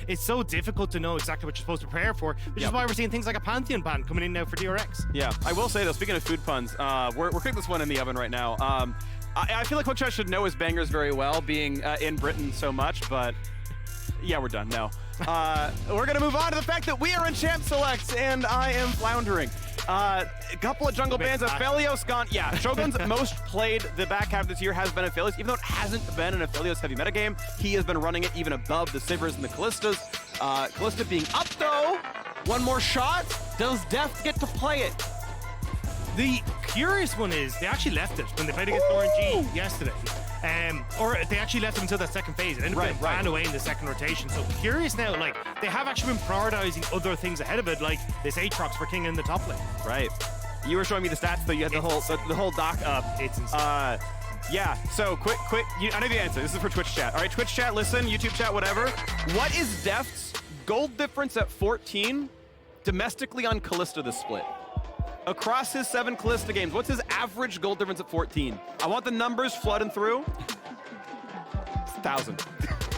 it's so difficult to know exactly what you're supposed to prepare for, which is why we're seeing things like a Pantheon ban coming in now for DRX. Yeah, I will say though, speaking of food puns, we're cooking this one in the oven right now. I feel like Quickshot should know his bangers very well, being in Britain so much, but yeah, we're done now. We're gonna move on to the fact that we are in Champ Selects, and I am floundering. A couple of jungle bans. Aphelios gone. Yeah, Shogun's most played the back half of this year has been Aphelios, even though it hasn't been an Aphelios heavy metagame. He has been running it even above the Sivers and the Callistas. Callista being up though. One more shot. Does Deft get to play it? The curious one is they actually left it when they played against RNG yesterday. Or they actually left him until that second phase. It ended up getting ran away in the second rotation. So curious now, like, they have actually been prioritizing other things ahead of it, like this Aatrox for King in the top lane. Right. You were showing me the stats, though. You had the whole doc up. It's insane. Yeah, so quick, I know the answer. This is for Twitch chat. All right, Twitch chat, listen, YouTube chat, whatever. What is Deft's gold difference at 14 domestically on Callista this split? Across his 7 Callista games, what's his average gold difference at 14? I want the numbers flooding through. It's 1,000.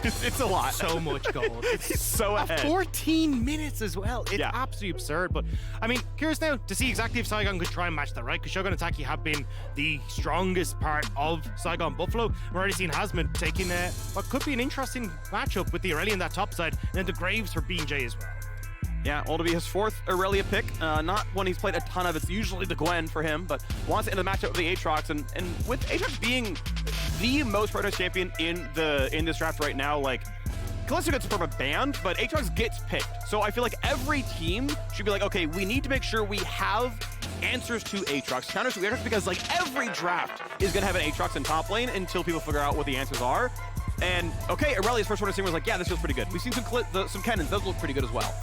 It's a lot. So much gold. It's so ahead. 14 minutes as well. It's absolutely absurd. But I mean, curious now to see exactly if Saigon could try and match that, right? Because Shogun and Taki have been the strongest part of Saigon Buffalo. We're already seeing Hasmid taking what could be an interesting matchup with the Irelia on that top side, and then the Graves for BJ as well. Yeah, will be his 4th Irelia pick. Not one he's played a ton of. It's usually the Gwen for him, but wants to end the matchup with the Aatrox. And with Aatrox being the most prioritized champion in this draft right now, like, Callista gets from a band, but Aatrox gets picked. So I feel like every team should be like, okay, we need to make sure we have answers to Aatrox, counters to Aatrox, because like every draft is going to have an Aatrox in top lane until people figure out what the answers are. And okay, Aurelia's first one to see was like, yeah, this feels pretty good. We've seen some cannons, those look pretty good as well.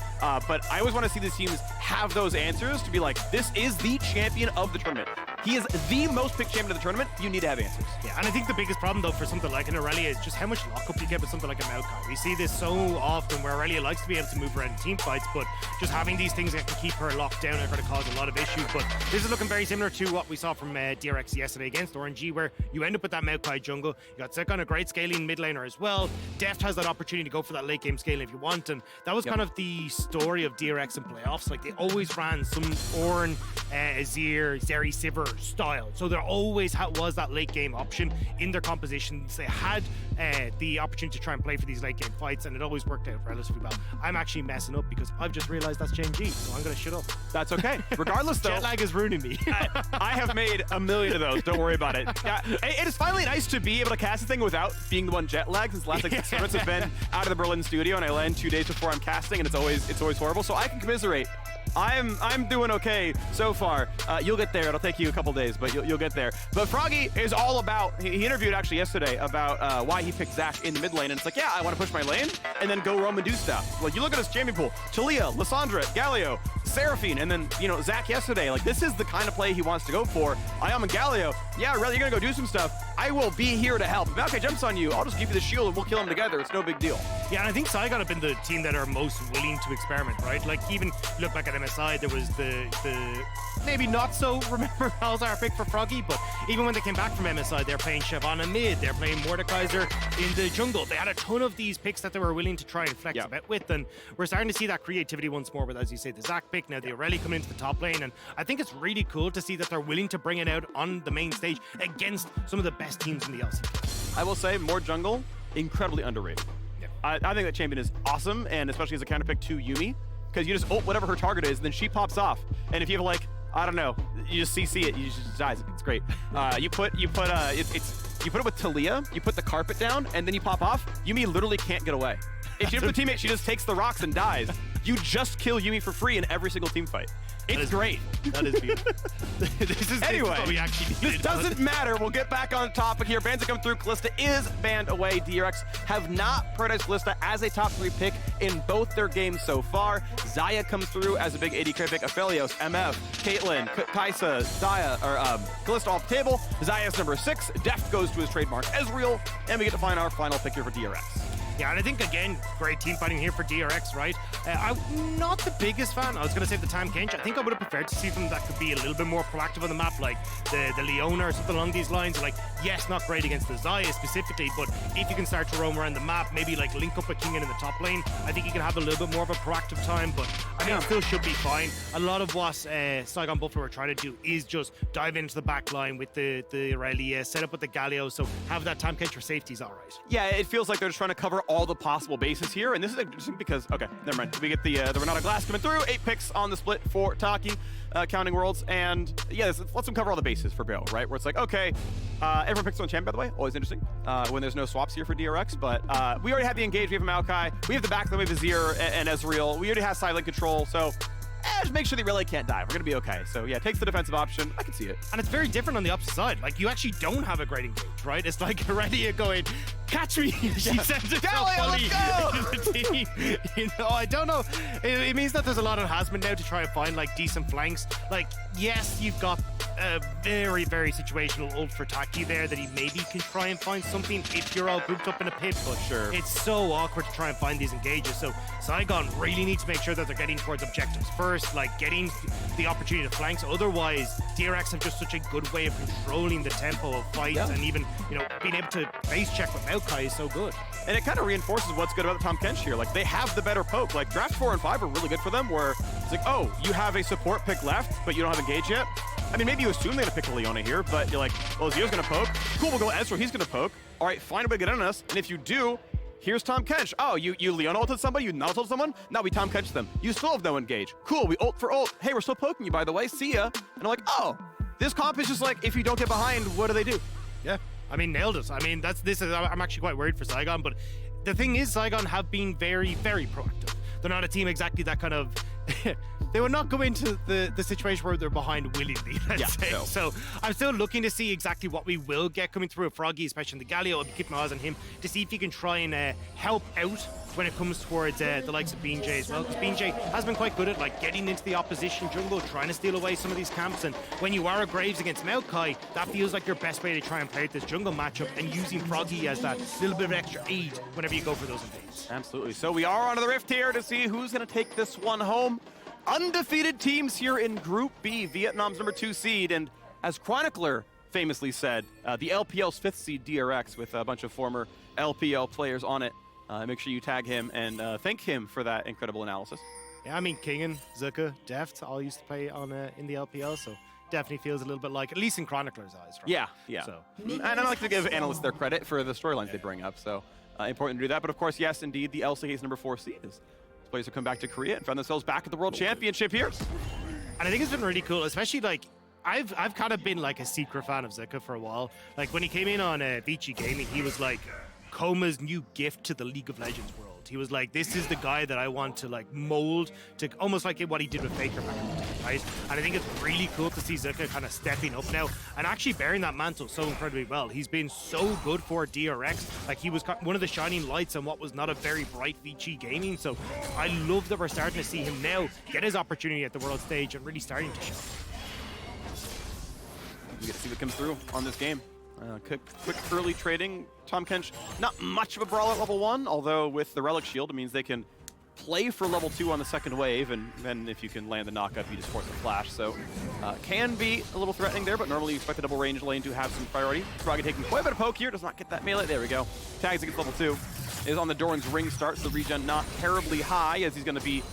But I always want to see these teams have those answers to be like, this is the champion of the tournament. He is the most picked champion of the tournament. You need to have answers. Yeah, and I think the biggest problem though for something like an Aurelia is just how much lockup you get with something like a Maokai. We see this so often where Aurelia likes to be able to move around in team fights, but just having these things that can keep her locked down are going to cause a lot of issues. But this is looking very similar to what we saw from DRX yesterday against RNG, where you end up with that Maokai jungle. You got Sekon, a great scaling mid laner as well. Deft has that opportunity to go for that late game scaling if you want, and that was kind of the story of DRX in playoffs. Like, they always ran some Ornn, Azir, Zeri, Sivir style. So there always was that late game option in their compositions. They had the opportunity to try and play for these late game fights, and it always worked out relatively well. I'm actually messing up because I've just realized that's Gen G, so I'm going to shut up. That's okay. Regardless, though, jet lag is ruining me. I have made a million of those. Don't worry about it. It is finally nice to be able to cast a thing without being the one jet lagged, since the last 6 months have been out of the Berlin studio, and I land 2 days before I'm casting, and it's always horrible. So I can commiserate. I'm doing okay so far. You'll get there. It'll take you a couple days, but you'll get there. But Froggy is all about, he interviewed actually yesterday about why he picked Zach in the mid lane, and it's like, yeah, I want to push my lane and then go roam and do stuff. Like, you look at his champion pool, Talia, Lissandra, Galio, Seraphine, and then, you know, Zach yesterday. Like, this is the kind of play he wants to go for. I am a Galio. Yeah, really, you're gonna go do some stuff. I will be here to help. If Valkyrie jumps on you, I'll just give you the shield and we'll kill him together. It's no big deal. Yeah, and I think Saigon have been the team that are most willing to experiment, right? Like, even look back at MSI, there was the maybe not so remember Alzar pick for Froggy, but even when they came back from MSI, they're playing Shyvana mid, they're playing Mordekaiser in the jungle. They had a ton of these picks that they were willing to try and flex a bit with, and we're starting to see that creativity once more with, as you say, the Zach pick, now the Aurelia coming into the top lane, and I think it's really cool to see that they're willing to bring it out on the main stage against some of the best teams in the LCK. I will say, more jungle, incredibly underrated. Yeah. I think that champion is awesome, and especially as a counter pick to Yuumi, because you just ult whatever her target is, and then she pops off. And if you have, like, I don't know, you just CC it, you just dies. It's great. You put it with Talia, you put the carpet down, and then you pop off. Yuumi literally can't get away. If you have a teammate, she just takes the rocks and dies. You just kill Yuumi for free in every single team fight. It's great. That is beautiful. Anyway, what we actually this doesn't matter. We'll get back on topic here. Bans that come through. Callista is banned away. DRX have not prioritized Callista as a top 3 pick in both their games so far. Xayah comes through as a big AD carry pick. Aphelios, MF, Caitlyn, Kai'Sa, Callista off the table. Xayah's number 6. Deft goes to his trademark Ezreal. And we get to find our final pick here for DRX. Yeah, and I think, again, great team fighting here for DRX, right? I'm not the biggest fan. I was going to say the Tam Kench. I think I would have preferred to see them that could be a little bit more proactive on the map, like the Leona or something along these lines. Like, yes, not great against the Xayah specifically, but if you can start to roam around the map, maybe like link up with King in the top lane, I think you can have a little bit more of a proactive time, but I mean, it still should be fine. A lot of what Saigon Buffalo are trying to do is just dive into the back line with the Irelia, set up with the Galio, so have that Tam Kench for safety is all right. Yeah, it feels like they're just trying to cover all the possible bases here, and this is interesting because, okay, never mind. We get the Renata Glass coming through, 8 picks on the split for Taki, counting worlds, and yeah, let's them cover all the bases for Bill, right? Where it's like, okay, everyone picks on champ, by the way, always interesting when there's no swaps here for DRX, but we already have the engage, we have a Maokai, we have the back, we have Azir and Ezreal, we already have silent control, so just make sure they really can't die. We're going to be okay. So yeah, takes the defensive option. I can see it. And it's very different on the opposite side. Like, you actually don't have a great engage, right? It's like Irelia going, catch me. She sends it to the team. You know, I don't know. It means that there's a lot of Hasman now to try and find like decent flanks. Like, yes, you've got a very, very situational ult for Taki there that he maybe can try and find something if you're all grouped up in a pit, but sure, it's so awkward to try and find these engages. So Saigon really needs to make sure that they're getting towards objectives first, like getting the opportunity to flanks. Otherwise, DRX have just such a good way of controlling the tempo of fights, and even, you know, being able to base check with Maokai is so good. And it kind of reinforces what's good about the Tam Kench here. Like, they have the better poke. Like, draft 4 and 5 are really good for them, where it's like, oh, you have a support pick left, but you don't have engage yet. I mean, maybe you assume they're gonna pick a Leona here, but you're like, well, Zio's gonna poke. Cool, we'll go Ezra, he's gonna poke. All right, find a way to get in on us. And if you do, here's Tam Kench. Oh, you Leona ulted somebody, you not ulted someone? Now we Tam Kench them. You still have no engage. Cool, we ult for ult. Hey, we're still poking you, by the way, see ya. And I'm like, oh, this comp is just like, if you don't get behind, what do? Yeah, I mean, nailed it. I mean, I'm actually quite worried for Saigon, but the thing is, Saigon have been very, very proactive. They're not a team exactly that kind of... they would not go into the situation where they're behind willingly, let's say. No. So I'm still looking to see exactly what we will get coming through a Froggy, especially in the Galio. I'll be keeping my eyes on him to see if he can try and help out when it comes towards the likes of BJ as well, because BJ has been quite good at like getting into the opposition jungle, trying to steal away some of these camps, and when you are a Graves against Maokai, that feels like your best way to try and play this jungle matchup, and using Froggy as that little bit of extra aid whenever you go for those invades. Absolutely. So we are onto the Rift here to see who's going to take this one home. Undefeated teams here in Group B, Vietnam's #2 seed, and as Chronicler famously said, the LPL's 5th seed DRX with a bunch of former LPL players on it. Make sure you tag him and thank him for that incredible analysis. Yeah, I mean, Kingen, Zuka, Deft all used to play on in the LPL, so definitely feels a little bit like, at least in Chronicler's eyes, right? Yeah. So. And I like to give analysts their credit for the storylines they bring up, so important to do that. But of course, yes, indeed, the LCK's #4 seed is players who come back to Korea and found themselves back at the World Championship here. And I think it's been really cool, especially like, I've kind of been like a secret fan of Zuka for a while. Like when he came in on Vici Gaming, he was like Koma's new gift to the League of Legends world. He was like, this is the guy that I want to like mold to almost like what he did with Faker back in the day, right? And I think it's really cool to see Zuka kind of stepping up now and actually bearing that mantle so incredibly well. He's been so good for DRX. Like he was one of the shining lights on what was not a very bright Vici Gaming. So I love that we're starting to see him now get his opportunity at the world stage and really starting to show. We get to see what comes through on this game. Quick early trading. Tam Kench, not much of a brawl at level 1, although with the Relic Shield, it means they can play for level 2 on the second wave, and then if you can land the knockup, you just force the flash. So can be a little threatening there, but normally you expect the double range lane to have some priority. Froggy taking quite a bit of poke here, does not get that melee. There we go. Tags against level 2. Is on the Doran's ring start, so the regen not terribly high, as he's going to be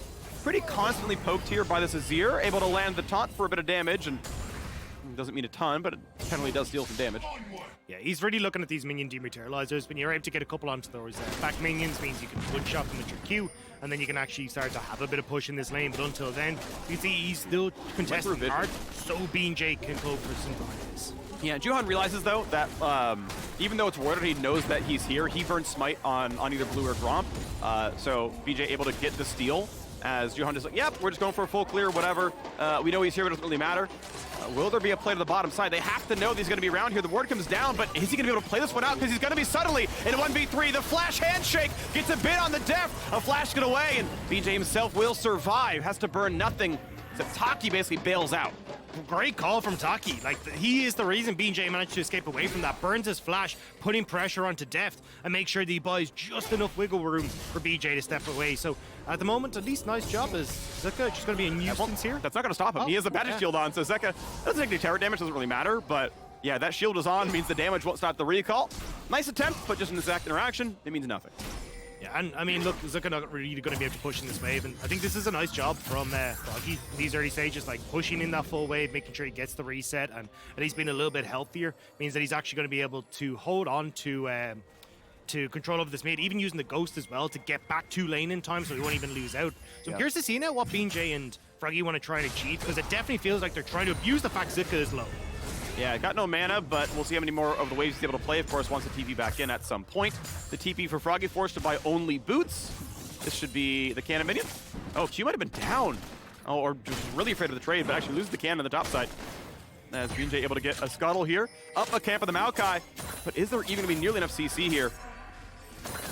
pretty constantly poked here by this Azir, able to land the taunt for a bit of damage, and doesn't mean a ton, but it generally does deal some damage. Yeah, he's really looking at these minion dematerializers. When you're able to get a couple onto those back minions, means you can one-shot them with your Q, and then you can actually start to have a bit of push in this lane. But until then, you see he's still contesting hard, so BJ can go for some behind. Yeah, Juhan realizes though that even though it's warded, he knows that he's here. He burns Smite on either Blue or Gromp, so BJ able to get the steal. As Juhan is like, yep, we're just going for a full clear, whatever. We know he's here, but it doesn't really matter. Will there be a play to the bottom side? They have to know that he's going to be around here. The ward comes down, but is he going to be able to play this one out? Because he's going to be suddenly in a 1v3. The flash handshake gets a bit on the def. A flash get away, and BJ himself will survive. Has to burn nothing. So Taki basically bails out. great call from Taki. Like, he is the reason BJ managed to escape away from that. Burns his flash, putting pressure onto Deft, and make sure that he buys just enough wiggle room for BJ to step away. So, at the moment, at least nice job. Is Zuka just going to be a nuisance here? That's not going to stop him. He has a magic shield on, so Zeka doesn't take any terror damage, doesn't really matter, but yeah, that shield is on, means the damage won't stop the recall. Nice attempt, but just in this exact interaction, it means nothing. Yeah, and I mean, look, Zuka not really going to be able to push in this wave, and I think this is a nice job from Froggy in these early stages, like pushing in that full wave, making sure he gets the reset, and at least being a little bit healthier means that he's actually going to be able to hold on to control over this mid, even using the Ghost as well to get back to lane in time so he won't even lose out. So I'm curious to see now what BJ and Froggy want to try and achieve, because it definitely feels like they're trying to abuse the fact Zuka is low. Yeah, got no mana, but we'll see how many more of the waves he's able to play, of course, once the TP back in at some point. The TP for Froggy forced to buy only boots. This should be the cannon minion. Oh, Q might have been down. Oh, or just really afraid of the trade, but actually loses the cannon on the top side. As BJ able to get a scuttle here. Up a camp of the Maokai, but is there even going to be nearly enough CC here?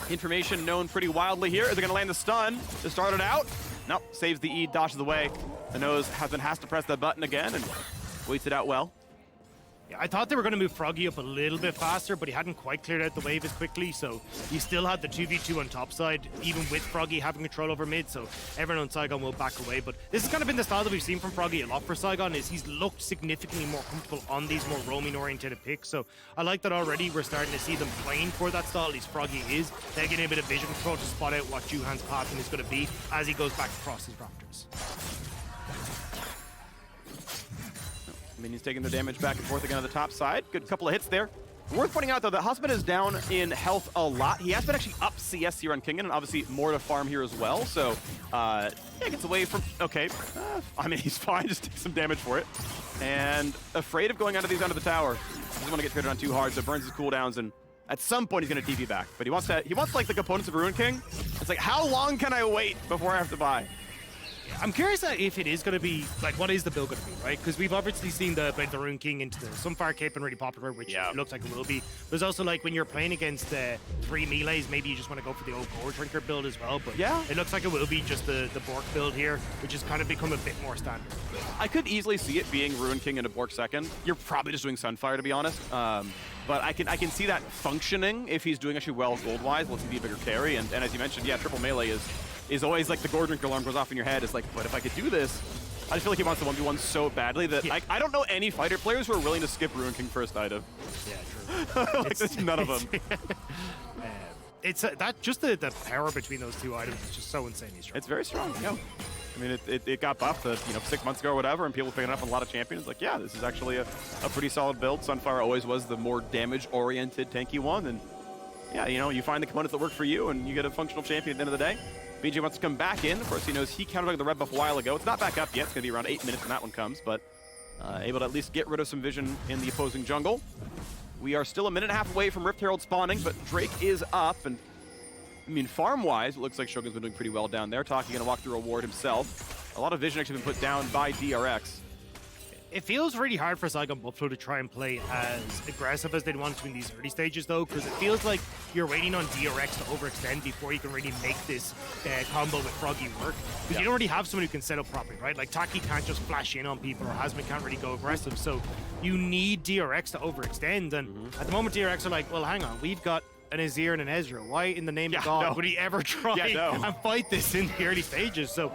Information known pretty wildly here. Is it going to land the stun to start it out? Nope, saves the E, dodges away. The nose has to press that button again and waits it out well. Yeah, I thought they were going to move Froggy up a little bit faster, but he hadn't quite cleared out the wave as quickly, so you still had the 2v2 on top side, even with Froggy having control over mid, so everyone on Saigon will back away. But this has kind of been the style that we've seen from Froggy a lot for Saigon, is he's looked significantly more comfortable on these more roaming-oriented picks, so I like that already. We're starting to see them playing for that style, at least Froggy is. They're getting a bit of vision control to spot out what Juhan's pattern is going to be as he goes back across his Raptors. Minions taking their damage back and forth again on the top side. Good couple of hits there. Worth pointing out, though, that Husband is down in health a lot. He has been actually up CS here on Kingen, and obviously more to farm here as well. So, yeah, gets away from... Okay. I mean, he's fine. Just take some damage for it. And afraid of going onto the tower. Doesn't want to get traded on too hard, so burns his cooldowns, and at some point he's going to TP back. But he wants like the components of Ruin King. It's like, how long can I wait before I have to buy? I'm curious if it is going to be, like, what is the build going to be, right? Because we've obviously seen the Rune King into the Sunfire Cape and really popular, which it looks like it will be. There's also, like, when you're playing against 3 melees, maybe you just want to go for the old Core Drinker build as well. But yeah, it looks like it will be just the Bork build here, which has kind of become a bit more standard. I could easily see it being Ruin King and a Bork second. You're probably just doing Sunfire, to be honest. But I can see that functioning if he's doing actually well gold-wise. Let's be a bigger carry. And as you mentioned, yeah, triple melee is always like the Gore Drinker alarm goes off in your head. It's like, but if I could do this, I just feel like he wants the 1v1 so badly that I don't know any fighter players who are willing to skip Ruin King first item. Yeah, true. Like, there's none of them. It's that just the power between those two items is just so insanely strong. It's very strong, yeah. I mean, it got buffed 6 months ago or whatever, and people picking it up on a lot of champions. Like, yeah, this is actually a pretty solid build. Sunfire always was the more damage-oriented tanky one, and yeah, you find the components that work for you, and you get a functional champion at the end of the day. BJ wants to come back in. Of course, he knows he countered the red buff a while ago. It's not back up yet. It's going to be around 8 minutes when that one comes, but able to at least get rid of some vision in the opposing jungle. We are still a minute and a half away from Rift Herald spawning, but Drake is up, and I mean, farm-wise, it looks like Shogun's been doing pretty well down there. Taki going to walk through a ward himself. A lot of vision actually been put down by DRX. It feels really hard for Saigon Buffalo to try and play as aggressive as they'd want to in these early stages, though, because it feels like you're waiting on DRX to overextend before you can really make this combo with Froggy work. Because you don't really have someone who can set up properly, right? Like, Taki can't just flash in on people, or Hasman can't really go aggressive, so you need DRX to overextend, and at the moment DRX are like, well, hang on, we've got an Azir and an Ezreal. Why in the name of God would he ever try and fight this in the early stages? So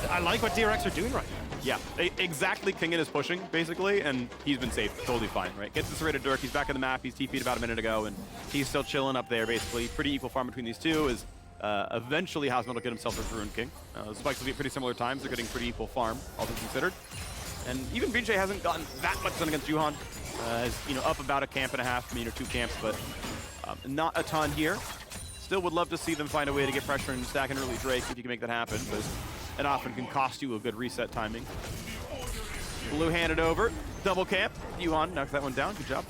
I like what DRX are doing right now. Yeah, exactly. Kingen is pushing, basically, and he's been safe. Totally fine, right? Gets this rated Dirk. He's back on the map. He's TP'd about a minute ago, and he's still chilling up there, basically. Pretty equal farm between these two. Is eventually Hasman will get himself a Ruin King. The spikes will be at pretty similar times. They're getting pretty equal farm, all things considered. And even BJ hasn't gotten that much done against Juhan. Up about a camp and a half, or 2 camps, but not a ton here. Still would love to see them find a way to get pressure and stack an early Drake if you can make that happen, but it often can cost you a good reset timing. Blue handed over, double camp. Yuhan knocks that one down, good job.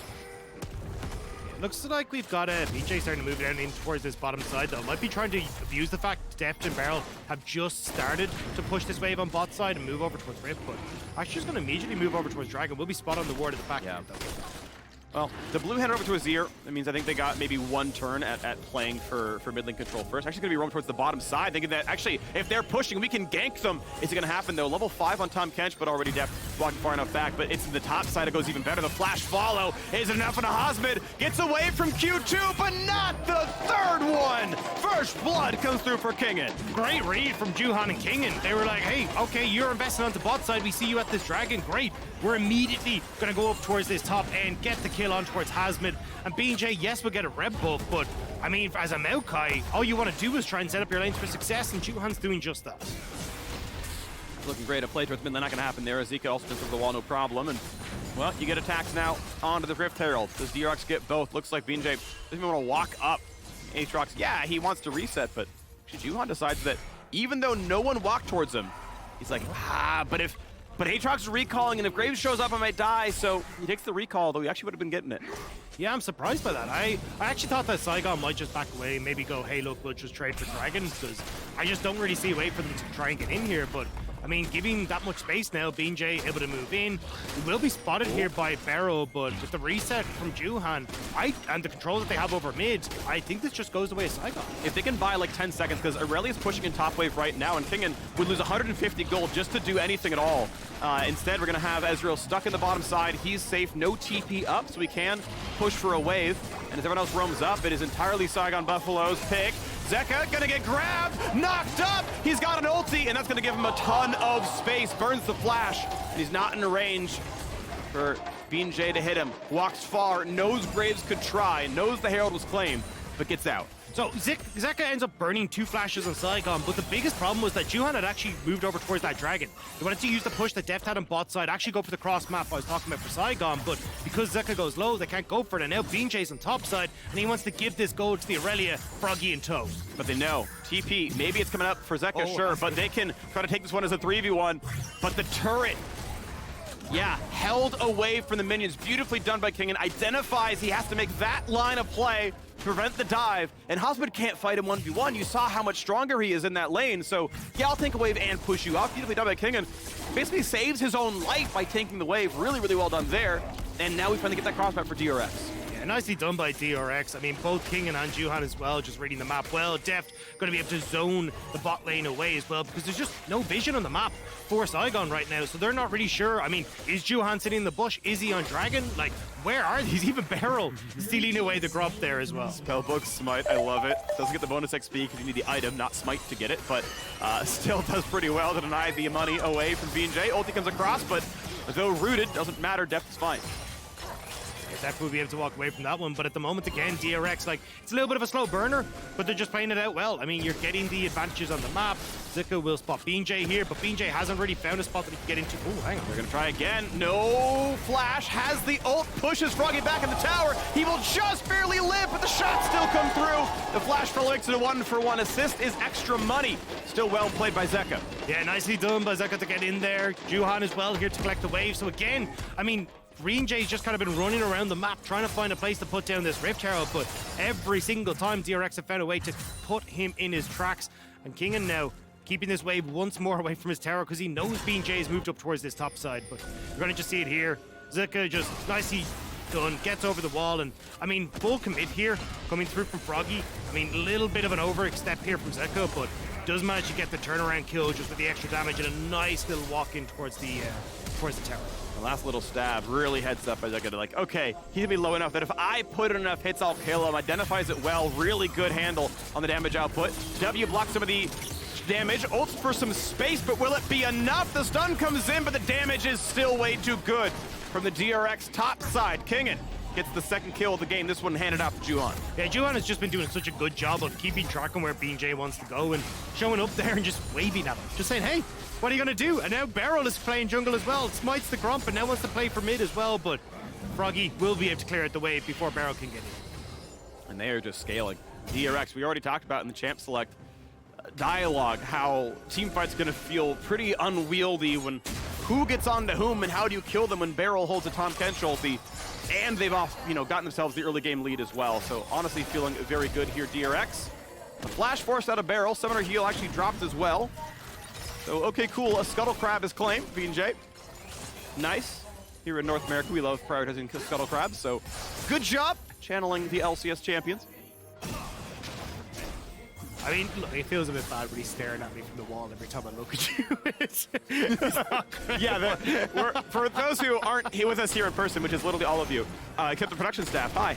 Looks like we've got BJ starting to move down in towards this bottom side, though. Might be trying to abuse the fact Deft and Barrel have just started to push this wave on bot side and move over towards Rift, but actually just going to immediately move over towards Dragon. We'll be spot on the ward at the back end, though. Well, the blue handed over to Azir. That means I think they got maybe 1 turn at playing for mid lane control first. Actually going to be roaming towards the bottom side, thinking that actually if they're pushing, we can gank them. Is it going to happen though? Level 5 on Tom Kench, but already Deft walking far enough back, but it's in the top side. It goes even better. The flash follow is enough, and Hosmid gets away from Q2, but not the third one. First blood comes through for Kingen. Great read from Juhan and Kingen. They were like, hey, okay, you're investing onto bot side. We see you at this dragon. Great. We're immediately going to go up towards this top end, get the kill on towards Hosmid. And BJ, yes, we'll get a red buff, but I mean, as a Maokai, all you want to do is try and set up your lanes for success, and Juhan's doing just that. Looking great at play towards mid, not going to happen there. Zika also jumps over the wall, no problem. And, well, you get attacks now onto the Rift Herald. Does DRX get both? Looks like BJ doesn't even want to walk up. Aatrox, yeah, he wants to reset, but Juhan decides that even though no one walked towards him, he's like, but Aatrox is recalling, and if Graves shows up, I might die, so he takes the recall, though he actually would have been getting it. Yeah, I'm surprised by that. I actually thought that Saigon might just back away, maybe go, hey, look, we'll just trade for Dragon, because I just don't really see a way for them to try and get in here, but I mean, giving that much space now, BJ able to move in. He will be spotted here by Barrow, but with the reset from Juhan, and the control that they have over mid, I think this just goes the way of Saigon. If they can buy like 10 seconds, because Aurelia's pushing in top wave right now, and Kingen would lose 150 gold just to do anything at all. Instead, we're going to have Ezreal stuck in the bottom side. He's safe, no TP up, so he can push for a wave. And as everyone else roams up, it is entirely Saigon Buffalo's pick. Zeka gonna get grabbed, knocked up. He's got an ulti, and that's gonna give him a ton of space. Burns the flash, and he's not in range for BJ to hit him. Walks far, knows Graves could try, knows the Herald was claimed, but gets out. So Zeka ends up burning 2 flashes on Saigon, but the biggest problem was that Juhan had actually moved over towards that dragon. They wanted to use the push that Deft had on bot side, actually go for the cross map I was talking about for Saigon, but because Zeka goes low, they can't go for it, and now BJ's on top side, and he wants to give this gold to the Aurelia, Froggy and Toe. But they know, TP, maybe it's coming up for Zeka, sure, but they can try to take this one as a 3v1, but the turret, yeah, held away from the minions. Beautifully done by Kingen. Identifies he has to make that line of play to prevent the dive, and Hosmid can't fight him 1v1. You saw how much stronger he is in that lane, so yeah, I'll take a wave and push you out. Beautifully done by Kingen. Basically saves his own life by tanking the wave. Really, really well done there. And now we finally get that crossback for DRX. Yeah, nicely done by DRX. I mean, both Kingen and Juhan as well, just reading the map well. Deft going to be able to zone the bot lane away as well, because there's just no vision on the map for Saigon right now, so they're not really sure. I mean, is Juhan sitting in the bush? Is he on Dragon? Like, where are these? Even Barrel stealing away the grub there as well. Spellbook Smite, I love it. Doesn't get the bonus XP because you need the item, not Smite, to get it, but still does pretty well to deny the money away from BJ. Ulti comes across, but though rooted, doesn't matter, Deft is fine. Def will be able to walk away from that one, but at the moment, again, DRX, like, it's a little bit of a slow burner, but they're just playing it out well. I mean, you're getting the advantages on the map. Zika will spot BJ here, but BJ hasn't really found a spot that he can get into. Oh, hang on. They're going to try again. No flash. Has the ult. Pushes Froggy back in the tower. He will just barely live, but the shots still come through. The flash for makes it a 1-for-1 assist is extra money. Still well played by Zeka. Yeah, nicely done by Zeka to get in there. Juhan as well here to collect the wave. So again, I mean, Green Jay's just kind of been running around the map trying to find a place to put down this Rift Herald, but every single time DRX have found a way to put him in his tracks. And Kingen now keeping this wave once more away from his tower because he knows BJ has moved up towards this top side, but you're going to just see it here. Zeka just nicely done, gets over the wall, and I mean, full commit here coming through from Froggy. I mean, a little bit of an overstep here from Zeka, but does manage to get the turnaround kill just with the extra damage and a nice little walk in towards the tower. The last little stab really heads up as I get like, okay, he's gonna be low enough that if I put in enough hits, I'll kill him. Identifies it well, really good handle on the damage output. W blocks some of the damage, ults for some space, but will it be enough? The stun comes in, but the damage is still way too good from the DRX top side. Kingen gets the second kill of the game. This one handed out to Juhan. Yeah, Juhan has just been doing such a good job of keeping track on where BJ wants to go and showing up there and just waving at him. Just saying, hey, what are you going to do? And now Beryl is playing jungle as well. Smites the Grump and now wants to play for mid as well, but Froggy will be able to clear out the wave before Beryl can get in. And they are just scaling. DRX, we already talked about in the champ select dialogue how teamfight's going to feel pretty unwieldy when who gets on to whom and how do you kill them when Beryl holds a Tom Kench ulti. And they've gotten themselves the early game lead as well. So honestly feeling very good here, DRX. A flash forced out of Beryl. Summoner heal actually dropped as well. So okay, cool. A Scuttle Crab is claimed, B&J. Nice. Here in North America, we love prioritizing Scuttle Crabs. So good job channeling the LCS champions. I mean, look, it feels a bit bad when he's staring at me from the wall every time I look at you. It's not great. Yeah, for those who aren't with us here in person, which is literally all of you, except the production staff, hi.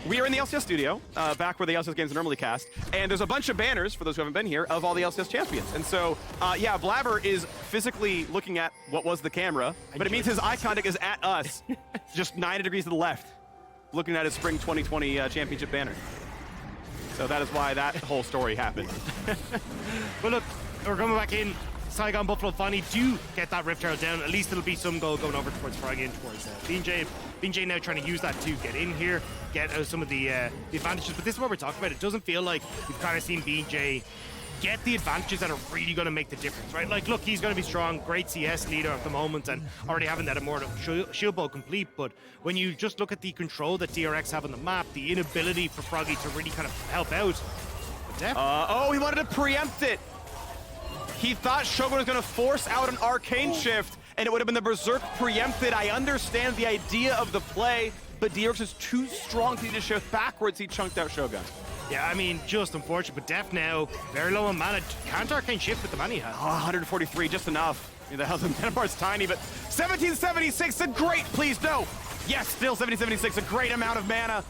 We are in the LCS studio, back where the LCS games are normally cast, and there's a bunch of banners, for those who haven't been here, of all the LCS champions. And so, yeah, Blabber is physically looking at what was the camera, but it means his eye contact is at us, just 90 degrees to the left, looking at his Spring 2020 championship banner. So that is why that whole story happened. Well, look, we're coming back in. Saigon Buffalo finally do get that Rift Herald down. At least it'll be some goal going over towards Froggy and towards BJ. BJ now trying to use that to get in here, get some of the advantages. But this is what we're talking about. It doesn't feel like we've kind of seen BJ get the advantages that are really going to make the difference, right? Like, look, he's going to be strong, great CS leader at the moment, and already having that Immortal Shield Bow complete. But when you just look at the control that DRX have on the map, the inability for Froggy to really kind of help out. Oh, he wanted to preempt it. He thought Shogun was going to force out an Arcane Shift, and it would have been the Berserk preempted. I understand the idea of the play, but DRX is too strong to shift backwards. He chunked out Shogun. Yeah, I mean, just unfortunate, but Def now, very low on mana. Can't Arcane Shift with the mana he has. Oh, 143, just enough. I mean, the hell, the mana bar's tiny, but 1776, a great, please, no. Yes, still 1776, a great amount of mana.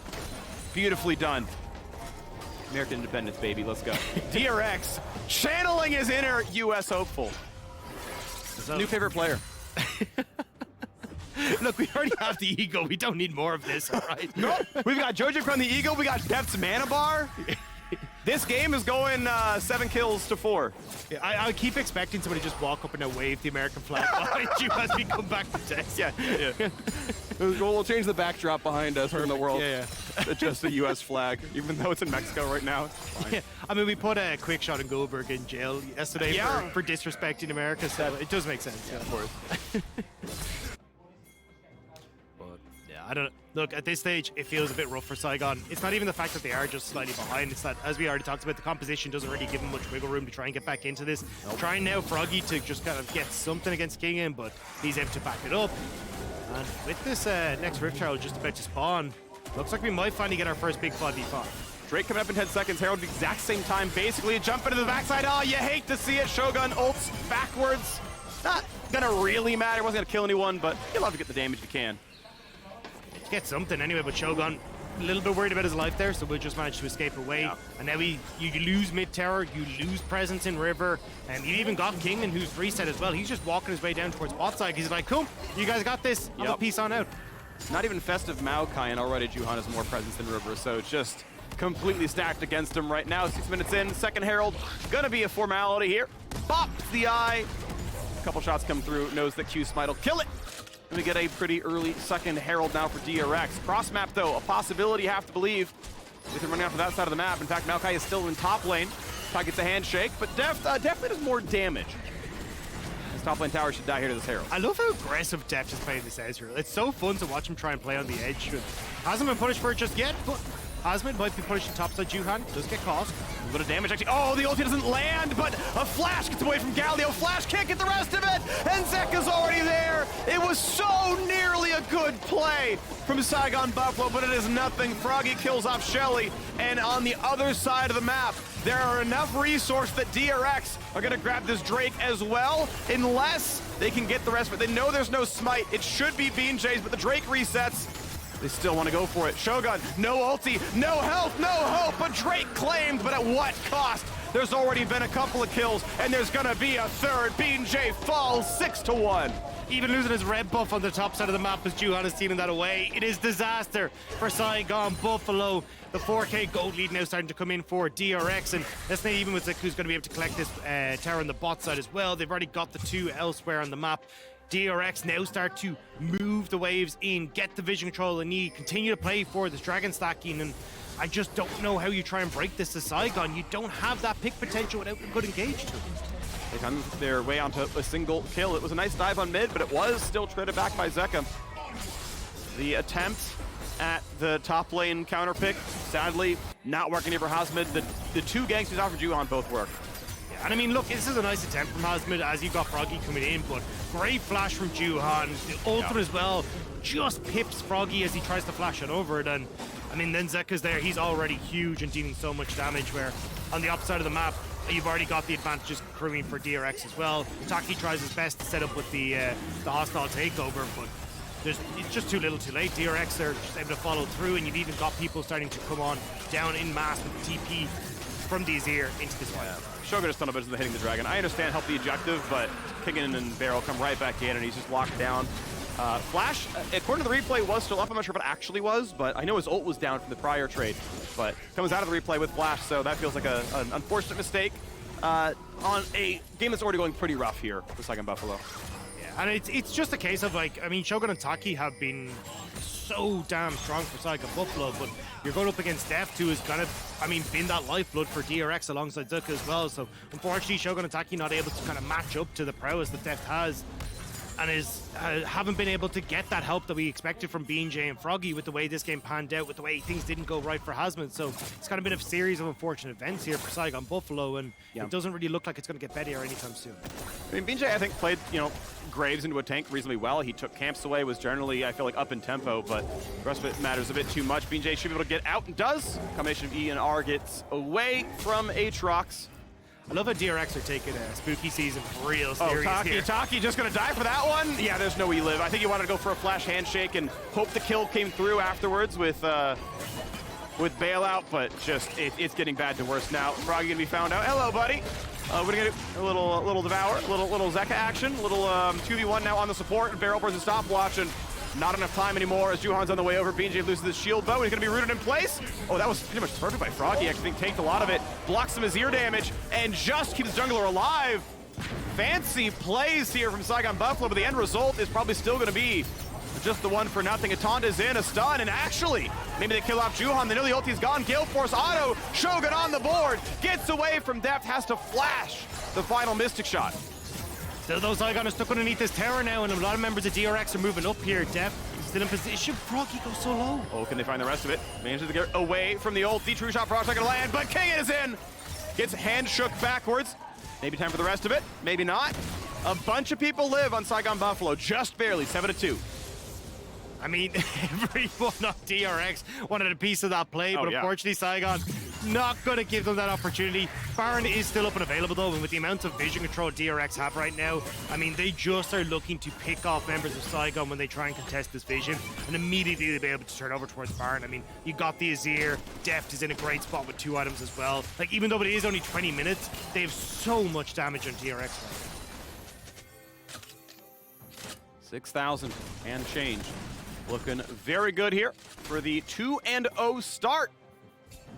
Beautifully done. American independence, baby, let's go. DRX, channeling his inner US hopeful. New favorite player. Look, we already have the Eagle. We don't need more of this, all right? No, we've got Jojo from the Eagle. We got Def's mana bar. This game is going 7 kills to 4. Yeah, I keep expecting somebody to just walk up and now wave the American flag behind you as we come back to text. Yeah. We'll change the backdrop behind us from the world. Yeah. It's just a U.S. flag, even though it's in Mexico right now. It's fine. Yeah. I mean, we put a quick shot in Goldberg in jail yesterday for disrespecting America, so it does make sense. Yeah, of course. I don't know. Look, at this stage, it feels a bit rough for Saigon. It's not even the fact that they are just slightly behind. It's that, as we already talked about, the composition doesn't really give them much wiggle room to try and get back into this. Nope. Trying now Froggy to just kind of get something against Kingan, but he's able to back it up. And with this next Rift Herald just about to spawn, looks like we might finally get our first big 5v5. Drake coming up in 10 seconds. Herald at the exact same time, basically. Jump into the backside. Oh, you hate to see it. Shogun ults backwards. Not gonna really matter. Wasn't gonna kill anyone, but you'll have to get the damage you can. Get something anyway, but Shogun a little bit worried about his life there, so we'll just manage to escape away. Yeah. And now you lose mid-tower, you lose presence in river, and you even got Kingman, who's reset as well. He's just walking his way down towards bot side. He's like, cool, you guys got this. I'm a peace on out. Not even festive Maokai, and already Juhan has more presence than river, so it's just completely stacked against him right now. 6 minutes in, second Herald, gonna be a formality here. Bops the eye. A couple shots come through, knows that Q-Smite will kill it. And we get a pretty early second Herald now for DRX. Cross map though, a possibility you have to believe with him running out to that side of the map. In fact, Maokai is still in top lane. Probably gets a handshake, but Def definitely does more damage. His top lane tower should die here to this Herald. I love how aggressive Def is playing this Ezreal. It's so fun to watch him try and play on the edge. Hasn't been punished for it just yet, but Osmond might be punished topside Juhan. Does get caught. A little damage actually. Oh, the ulti doesn't land, but a flash gets away from Galio. Flash can't get the rest of it, and Zeka's already there. It was so nearly a good play from Saigon Buffalo, but it is nothing. Froggy kills off Shelly, and on the other side of the map, there are enough resources that DRX are gonna grab this Drake as well, unless they can get the rest of it. They know there's no smite. It should be BJ's, but the Drake resets. They still want to go for it. Shogun, no ulti, no health, no hope, but Drake claimed, but at what cost? There's already been a couple of kills, and there's gonna be a third. BJ falls 6-1. Even losing his red buff on the top side of the map as Juhan is stealing that away. It is disaster for Saigon Buffalo. The 4K gold lead now starting to come in for DRX, and that's not even with who's going to be able to collect this tower on the bot side as well. They've already got the two elsewhere on the map. DRX now start to move the waves in, get the vision control they need, continue to play for this dragon stacking, and I just don't know how you try and break this to Saigon. You don't have that pick potential without a good engage to it. They found their way onto a single kill. It was a nice dive on mid, but it was still traded back by Zeka. The attempt at the top lane counter pick, sadly, not working here for Hasmid. The two ganks he's offered Juhan both work. Yeah, and I mean, look, this is a nice attempt from Hasmid as you got Froggy coming in, but great flash from Juhan. The ultimate as well just pips Froggy as he tries to flash it over it, and I mean, then Zeka's there. He's already huge and dealing so much damage where on the opposite side of the map, you've already got the advantages crewing for DRX as well. Taki tries his best to set up with the hostile takeover, but it's just too little too late. DRX are just able to follow through, and you've even got people starting to come on down in mass with the TP from the Azir into this fight. Shogun has done a bit of hitting the dragon. I understand help the objective, but Kingen and Barrel come right back in, and he's just locked down. Flash, according to the replay, was still up. I'm not sure if it actually was, but I know his ult was down from the prior trade, but comes out of the replay with Flash, so that feels like an unfortunate mistake on a game that's already going pretty rough here for Saigon Buffalo. Yeah, and it's just a case of, like, I mean, Shogun and Taki have been so damn strong for Saigon Buffalo, but you're going up against Deft, who has kind of, I mean, been that lifeblood for DRX alongside Zuka as well, so unfortunately Shogun and Taki not able to kind of match up to the prowess that Deft has, and haven't been able to get that help that we expected from BJ and Froggy with the way this game panned out, with the way things didn't go right for Hasman. So it's kind of been a series of unfortunate events here for Saigon Buffalo, and it doesn't really look like it's going to get better anytime soon. I mean, BJ, I think, played, Graves into a tank reasonably well. He took camps away, was generally, I feel like, up in tempo, but the rest of it matters a bit too much. BJ should be able to get out, and does. Combination of E and R gets away from Aatrox. I love how DRX are taking a spooky season real serious here. Taki just gonna die for that one? Yeah, there's no way you live. I think he wanted to go for a flash handshake and hope the kill came through afterwards with bailout, but just it's getting bad to worse now. Froggy gonna be found out. Hello, buddy. We're gonna get a little devour, little Zeka action, little 2v1 now on the support, and Barrel versus stopwatch, and not enough time anymore as Juhan's on the way over. BJ loses his shield bow. He's going to be rooted in place. Oh, that was pretty much perfect by Froggy. Actually, tanked a lot of it, blocks some Azir damage, and just keeps the jungler alive. Fancy plays here from Saigon Buffalo, but the end result is probably still going to be just the one for nothing. Atonda's in, a stun, and actually, maybe they kill off Juhan. They know the ulti's gone. Gale Force auto. Shogun on the board. Gets away from Deft, has to flash the final Mystic shot. Still, though, Saigon are stuck underneath this tower now, and a lot of members of DRX are moving up here. Deft still in position. Froggy goes so low. Oh, can they find the rest of it? Manages to get away from the ult. The true shot, Frog's not gonna land, but King is in! Gets hand shook backwards. Maybe time for the rest of it, maybe not. A bunch of people live on Saigon Buffalo, just barely, 7-2. I mean, everyone on DRX wanted a piece of that play, but unfortunately Saigon not going to give them that opportunity. Baron is still up and available though, and with the amount of vision control DRX have right now, I mean, they just are looking to pick off members of Saigon when they try and contest this vision, and immediately they'll be able to turn over towards Baron. I mean, you got the Azir, Deft is in a great spot with 2 items as well. Like, even though it is only 20 minutes, they have so much damage on DRX right now. 6,000 and change. Looking very good here for the 2-0 start.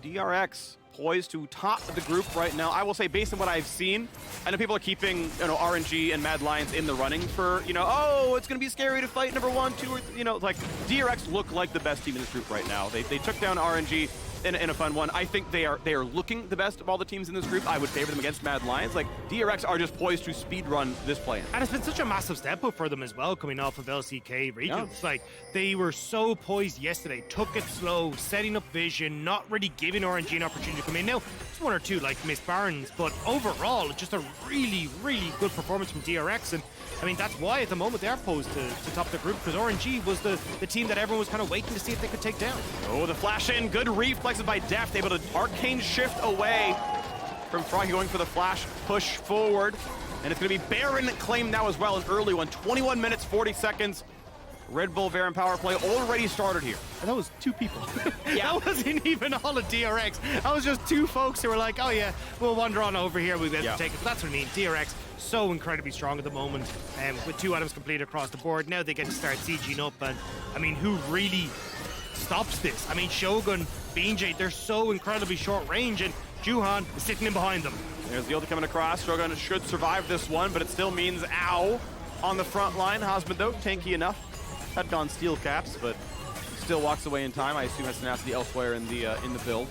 DRX poised to top the group right now. I will say, based on what I've seen, I know people are keeping RNG and Mad Lions in the running for, oh, it's going to be scary to fight number 1, 2, or, like, DRX look like the best team in this group right now. They took down RNG in a fun one. I think they are looking the best of all the teams in this group. I would favor them against Mad Lions. Like, DRX are just poised to speedrun this play. And it's been such a massive step up for them as well, coming off of LCK regions. Yeah. Like, they were so poised yesterday, took it slow, setting up vision, not really giving RNG an opportunity to come in. Now, it's 1 or 2 like Miss Barons, but overall, just a really, really good performance from DRX. And I mean, that's why at the moment they are posed to top the group, because RNG was the team that everyone was kind of waiting to see if they could take down. Oh, the flash in, good reflexes by Deft, able to arcane shift away from Froggy, going for the flash push forward. And it's going to be Baron claimed now as well, an early one. 21 minutes, 40 seconds. Red Bull Baron power play already started here. And that was 2 people. Yeah. That wasn't even all of DRX. That was just 2 folks who were like, oh yeah, we'll wander on over here, we'll be able to take it. That's what I mean. DRX, so incredibly strong at the moment, with 2 items completed across the board. Now they get to start sieging up, and I mean, who really stops this? I mean, Shogun, BJ, they're so incredibly short range, and Juhan is sitting in behind them. There's the ulti coming across. Shogun should survive this one, but it still means ow on the front line. Hasman, though, tanky enough. Had gone steel caps, but still walks away in time. I assume has tenacity elsewhere in the build.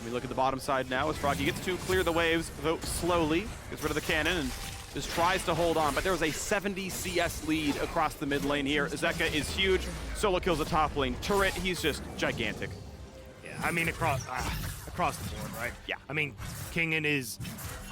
We look at the bottom side now as Froggy gets to clear the waves, though slowly. Gets rid of the cannon and just tries to hold on, but there was a 70 CS lead across the mid lane here. Zeka is huge. Solo kills the top lane. Turret, he's just gigantic. Yeah, I mean, across the board, right? Yeah. I mean, Kingen is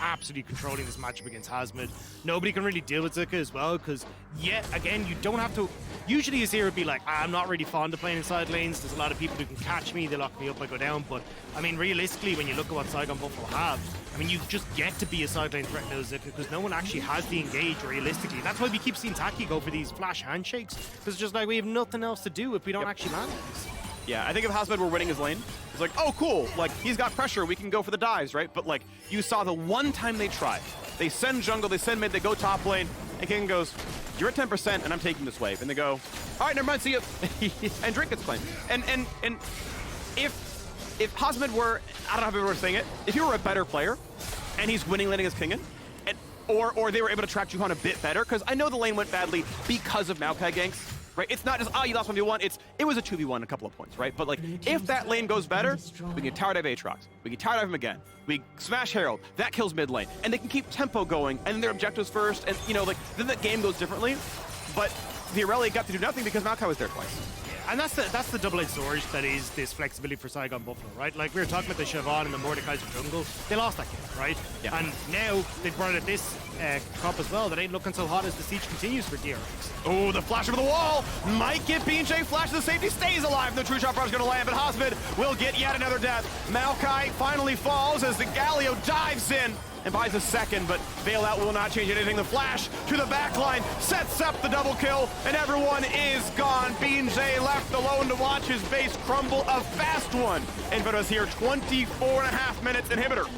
absolutely controlling this matchup against Hazmid. Nobody can really deal with Zuka as well, because yet again, you don't have to. Usually you see her be like, I'm not really fond of playing inside lanes. There's a lot of people who can catch me, they lock me up, I go down. But I mean, realistically, when you look at what Saigon Buffalo have, I mean, you just get to be a side lane threat now, Zuka, because no one actually has the engage realistically. That's why we keep seeing Taki go for these flash handshakes, because it's just like we have nothing else to do if we don't actually land these. Yeah, I think if Hazmed were winning his lane, it's like, oh, cool, like, he's got pressure, we can go for the dives, right? But, like, you saw the one time they tried. They send jungle, they send mid, they go top lane, and King goes, you're at 10% and I'm taking this wave. And they go, all right, never mind, see you. And Drake gets claimed. And if Hazmed were, I don't know how people were saying it, if he were a better player, and he's winning laning as Kingen, or they were able to track Juhan a bit better, because I know the lane went badly because of Maokai ganks, right? It's not just, you lost 1v1, it was a 2v1 a couple of points, right? But like, if that lane goes better, we can tower dive Aatrox, we can tower dive him again, we smash Herald, that kills mid lane, and they can keep tempo going, and their objectives first, and you know, like, then the game goes differently, but the Irelia got to do nothing because Maokai was there twice. And that's the double-edged sword that is this flexibility for Saigon Buffalo, right? Like we were talking about the Siobhan and the Mordekaiser jungle, they lost that game, right? Yeah. And now they brought it this cup as well. That ain't looking so hot as the siege continues for DRX. Oh, the flash over the wall might get BJ flash to the safety, stays alive. The true shot is going to land, but Hazmed will get yet another death. Maokai finally falls as the Galio dives in and buys a second, but bailout will not change anything. The flash to the back line sets up the double kill, and everyone is gone. BJ left alone to watch his base crumble. A fast one. Invitos here, 24.5 minutes. Inhibitor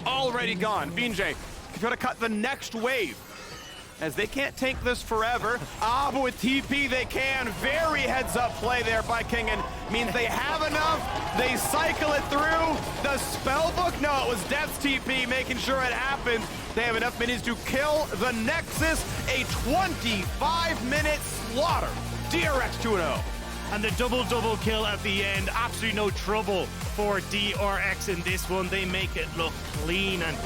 already gone. BJ try to cut the next wave, as they can't tank this forever. But with TP they can. Very heads-up play there by Kingen. Means they have enough. They cycle it through. The spellbook? No, it was Death's TP, making sure it happens. They have enough minutes to kill the Nexus. A 25-minute slaughter. DRX 2-0. And the double kill at the end. Absolutely no trouble for DRX in this one. They make it look clean. And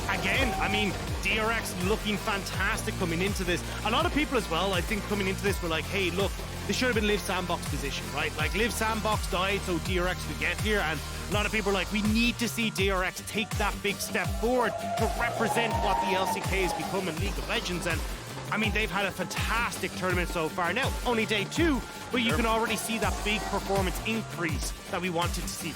again, I mean, DRX looking fantastic coming into this. A lot of people as well, I think, coming into this were like, hey, look, this should have been Liv Sandbox position, right? Like, Liv Sandbox died so DRX could get here. And a lot of people are like, we need to see DRX take that big step forward to represent what the LCK has become in League of Legends. And I mean, they've had a fantastic tournament so far. Now, only day 2, but you can already see that big performance increase that we wanted to see